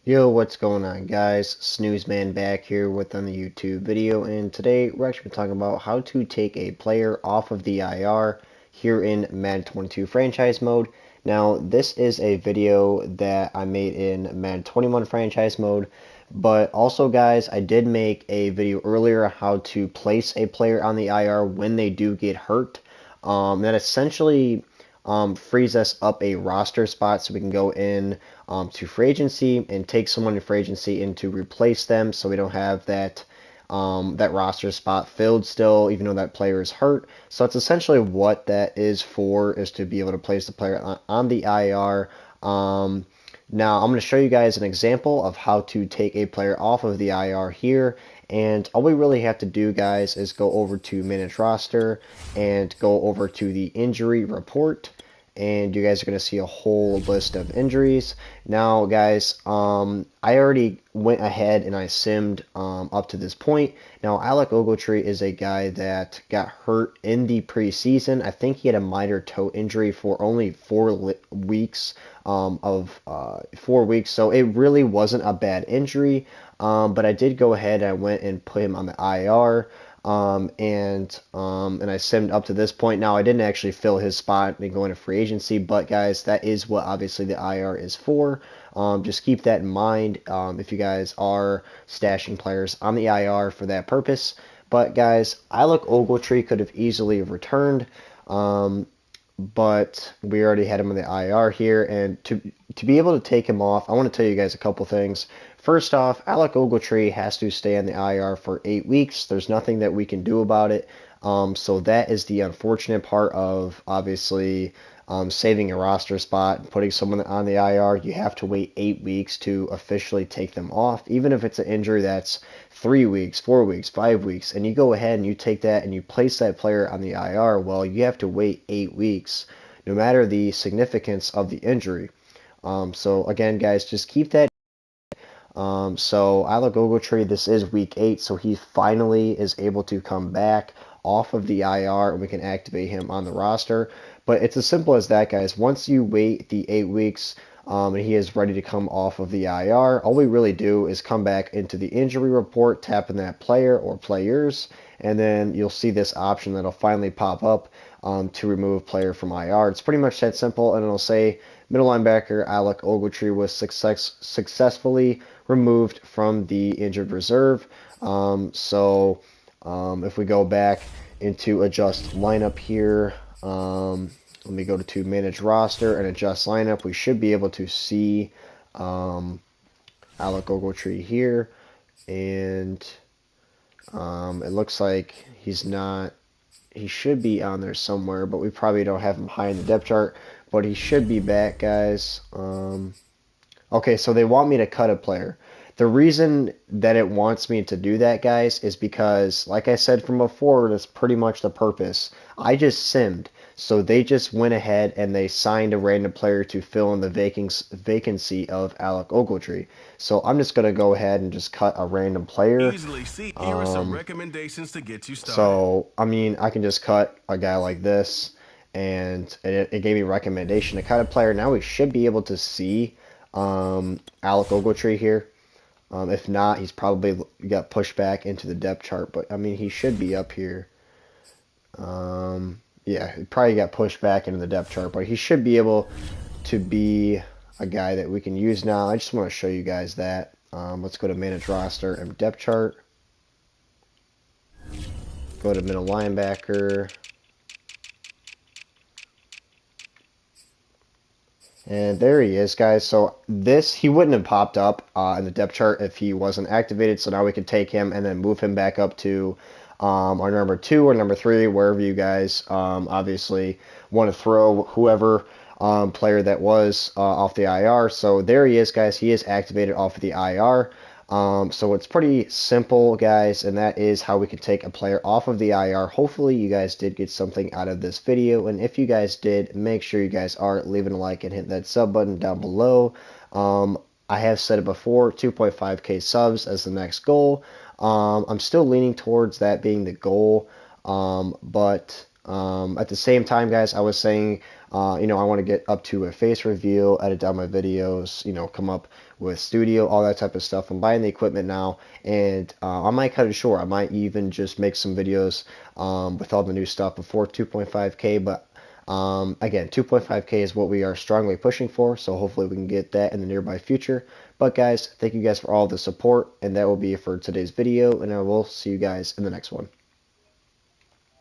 Yo, what's going on, guys? Snoozeman back here with another YouTube video, and today we're actually talking about how to take a player off of the IR here in Madden 22 franchise mode. Now, this is a video that I made in Madden 21 franchise mode, but also, guys, I did make a video earlier on how to place a player on the IR when they do get hurt. That essentially frees us up a roster spot so we can go in to free agency and take someone in free agency in to replace them, so we don't have that roster spot filled still, even though that player is hurt. So that's essentially what that is for, is to be able to place the player on the IR. Now I'm going to show you guys an example of how to take a player off of the IR here. And all we really have to do, guys, is go over to manage roster and go over to the injury report. And you guys are going to see a whole list of injuries. Now, guys, I already went ahead and I simmed up to this point. Now, Alec Ogletree is a guy that got hurt in the preseason. I think he had a minor toe injury for only 4 weeks, 4 weeks. So it really wasn't a bad injury. But I did go ahead and I went and put him on the IR. And I simmed up to this point. Now, I didn't actually fill his spot and go into free agency, but guys, that is what obviously the IR is for. Just keep that in mind if you guys are stashing players on the IR for that purpose. But guys, Alec Ogletree could have easily returned. But we already had him on the IR here, and to be able to take him off, I want to tell you guys a couple things. First off, Alec Ogletree has to stay on the IR for 8 weeks. There's nothing that we can do about it. So that is the unfortunate part of obviously saving a roster spot and putting someone on the IR. You have to wait 8 weeks to officially take them off, even if it's an injury that's 3 weeks, 4 weeks, 5 weeks, and you go ahead and you take that and you place that player on the IR. Well, you have to wait 8 weeks, no matter the significance of the injury. So again, guys, just keep that. So Alec Ogletree, this is week 8, so he finally is able to come back off of the IR and we can activate him on the roster. But it's as simple as that, guys. Once you wait the 8 weeks and he is ready to come off of the IR, all we really do is come back into the injury report, tap in that player or players, and then you'll see this option that'll finally pop up to remove player from IR. It's pretty much that simple, and it'll say middle linebacker Alec Ogletree was successfully removed from the injured reserve. If we go back into adjust lineup here, let me go to manage roster and adjust lineup. We should be able to see Alec Ogletree here, and it looks like he's not. He should be on there somewhere, but we probably don't have him high in the depth chart. But he should be back, guys. Okay, so they want me to cut a player. The reason that it wants me to do that, guys, is because, like I said from before, that's pretty much the purpose. I just simmed, so they just went ahead and they signed a random player to fill in the vacancy of Alec Ogletree. So I'm just going to go ahead and just cut a random player. Easily see, here are some recommendations to get you started. So, I mean, I can just cut a guy like this, and it gave me a recommendation to cut a player. Now we should be able to see Alec Ogletree here. If not, he's probably got pushed back into the depth chart, but I mean, he should be up here. Yeah, he probably got pushed back into the depth chart, but he should be able to be a guy that we can use now. I just want to show you guys that. Let's go to manage roster and depth chart. Go to middle linebacker. And there he is, guys. So he wouldn't have popped up in the depth chart if he wasn't activated. So now we can take him and then move him back up to our number 2 or number 3, wherever you guys obviously want to throw whoever player that was off the IR. So there he is, guys. He is activated off of the IR. So it's pretty simple, guys, and that is how we can take a player off of the IR. Hopefully you guys did get something out of this video, and if you guys did, make sure you guys are leaving a like and hit that sub button down below. I have said it before, 2.5k subs as the next goal. I'm still leaning towards that being the goal, but At the same time, guys, I was saying, I want to get up to a face reveal, edit down my videos, come up with studio, all that type of stuff. I'm buying the equipment now, and I might cut it short. I might even just make some videos with all the new stuff before 2.5K, but again, 2.5K is what we are strongly pushing for, so hopefully we can get that in the nearby future. But guys, thank you guys for all the support, and that will be it for today's video, and I will see you guys in the next one.